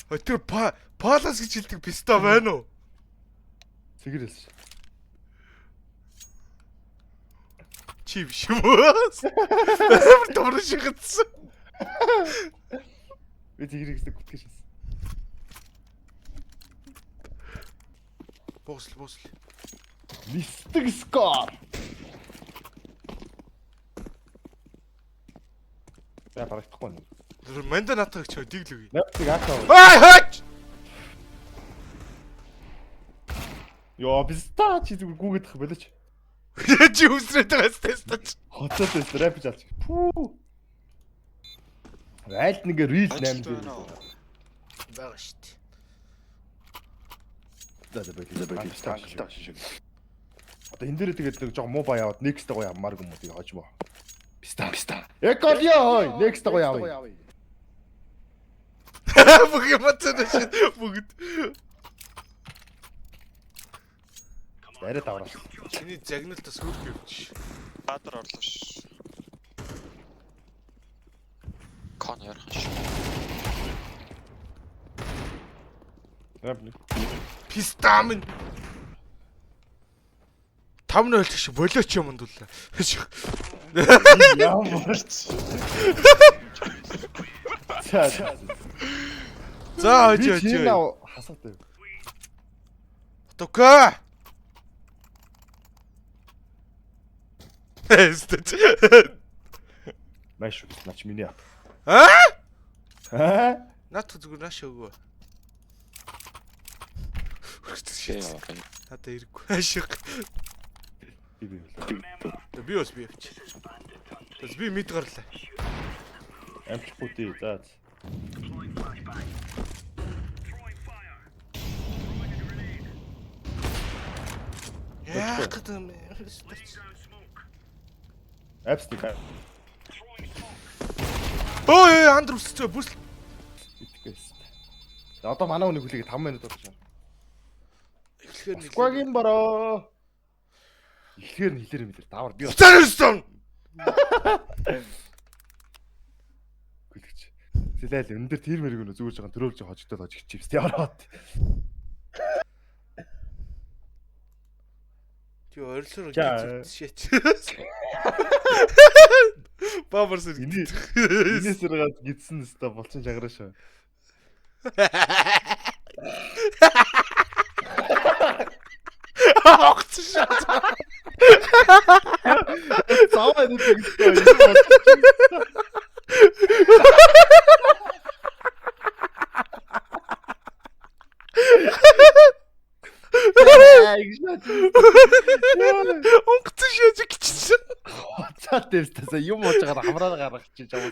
Тэр Палас гэж хэлдэг писта байна уу? Сэгэрэлс. Чи биш юм уу? Амар томор шигдсэн. Би сэгэрэлс гүтгэж шээс. Боосл. Мистик скор. Я барагдахгүй нэ. Манда натах ч диглүү. Нэвтиг аахаа. Хаач! Йоо писта чи зүгээр гүгэдэх болооч. Чи үсрээд байгаас тестач. Хоцоод тест рэп жалж. Пүү. Айлт нэгэ рил 8 дээр. Бага штт. За болоо шиг. Одоо энэ дээр тэгээд нэг жоо муу ба яваад next гоо ямаарг юм уу тийг хожимо. Писта. Эколио next гоо яваа. Бүгд матсан шин бүгд. Арай давраа. Чиний загналтаас хөрх явчих. Баатар орлоо ш. Кон ярах ш. Япны. Пистамын 5-0 гэх шиг болооч юм дулаа. Ямар ч. За хожоо. Хасаатай. Тока. Эстэж. Маш нач миний. Нат зүгээр нааш өгөө. Надаа ирэхгүй ашиг. Би бас би явчих. Бас би мэд гарлаа. Амтлахгүй тий. За. Яах гэдэг юм бэ? Апстик. Ой, андр үсчээ бүс. Итгэс. Одоо манай хүнийг хүлээгээ 5 минут болж байна. Эхлэхээр нэг Сквагийн бороо. Эхлэхээр нилэр мэлэр давар би. Цаарсан. Гүлгэж. Зэлэл өндөр тэр мэрэг өнө зүгэж байгаа төрөөлж хожигдоод хожигч чипс яваад. Тий орилсоор гэж шээч. Бабарс Инээс ирээд гидсэн өстө болчин чагараашаа. Огцсон. Цааваа нэг гэсэн. Онгоцсон шээж гिचсэн. Цаа дэвстасаа юм болж байгаа хамраа гаргачих жаа.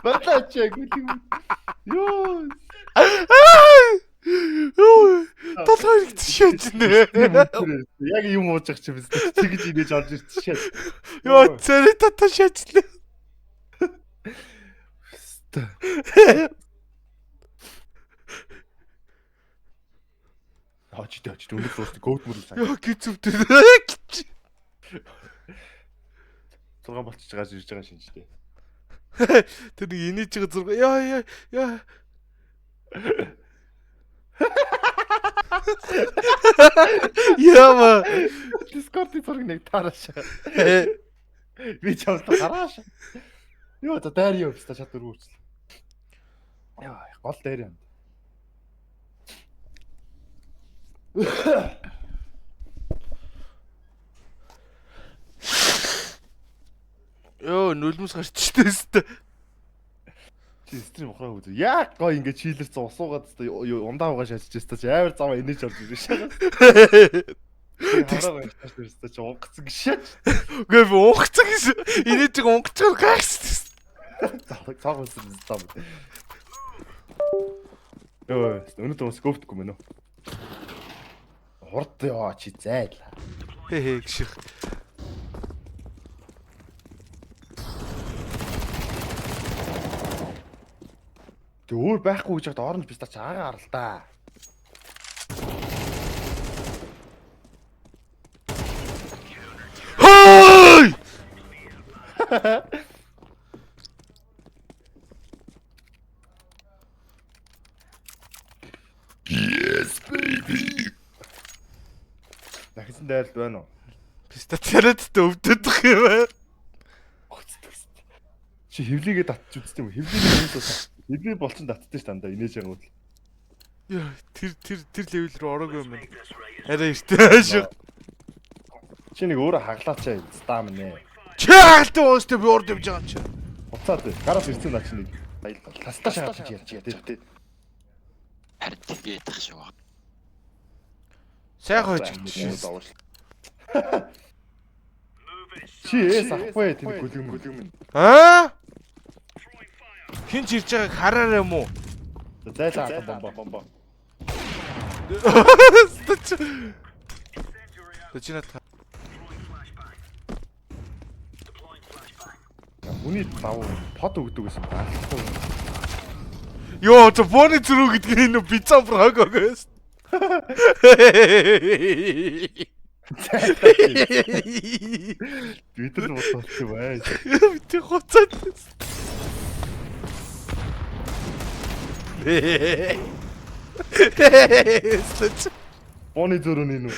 Батачаа гүлээ. Ёо. Толгой гिचшээж нэ. Яг юм ууж байгаа ч юм бэ. Тэгж инээж орж ирсэн шээ. Ёо, царай тата шээчлээ. Очиж өндөр дуусна коуд мөрөл. Ёо, гизүвтэй. 6 болчихж байгаа ирж байгаа шинжтэй. Тэр нэг инээж байгаа 6. Яа. Яма. Дискордын зураг нэг таарашаа. Би чамд гарааш. Ёо за дайр юу өстө чад өргөөрчлээ. Яа гол дайр юм. Ёо нулимс гарчтэй өстө. Чи стрим ухраа үзээ. Яг гоо ингэ чийлэрч усуугаад өстө ундаа угаа шаажж өстө чи амар заваа инээж орж ирж шаа. Хараа байж өстө чи унгацсан гişээ. Гээ би унгацсан гэсэн. Инээж унгацсан гайс. Цааг үсэн зам. Ёо өнөөдөр ус говтгүй мэн үү. Хурд ёо чи зайлаа. Гişх. Тэг өөр байхгүй гэж хад оронж писта чаагаа харал та. Yes baby. Дахин дайралд байна уу? Пистолет өвдөдөх юм аа. Чи хевлигээ татчих үзтээ юм. Хевлигээ юм суу. Хевлий болчин татдаг ш дандаа инээж ангууд. Яа, тэр левел рүү ороогүй юм байна. Арай эртээ хаашаа. Чи нэг өөрөө хаглаачаа стам нэ. Чи хаалтаа уустай би урд явж байгаа юм чи. Уцаад бай. Гараас ирсэн наа чи нэг. Тастаа шахаж ярьж тий. Харин тэгээд ах шиг баг. Сайхан хойч. Чи эс ахгүй тийм гүлгүм. Аа? Хин ч ирж байгааг хараарай юм уу? Зайлаа бомбо. Тэчнэ та. Үний зав под өгдөг гэсэн байхгүй. Йоо, то боны зүрх гэдэг нь пицца брагогоос. Твиттер бодсон бай. Тэ хоцоод. Боны зөрөө нэ нү.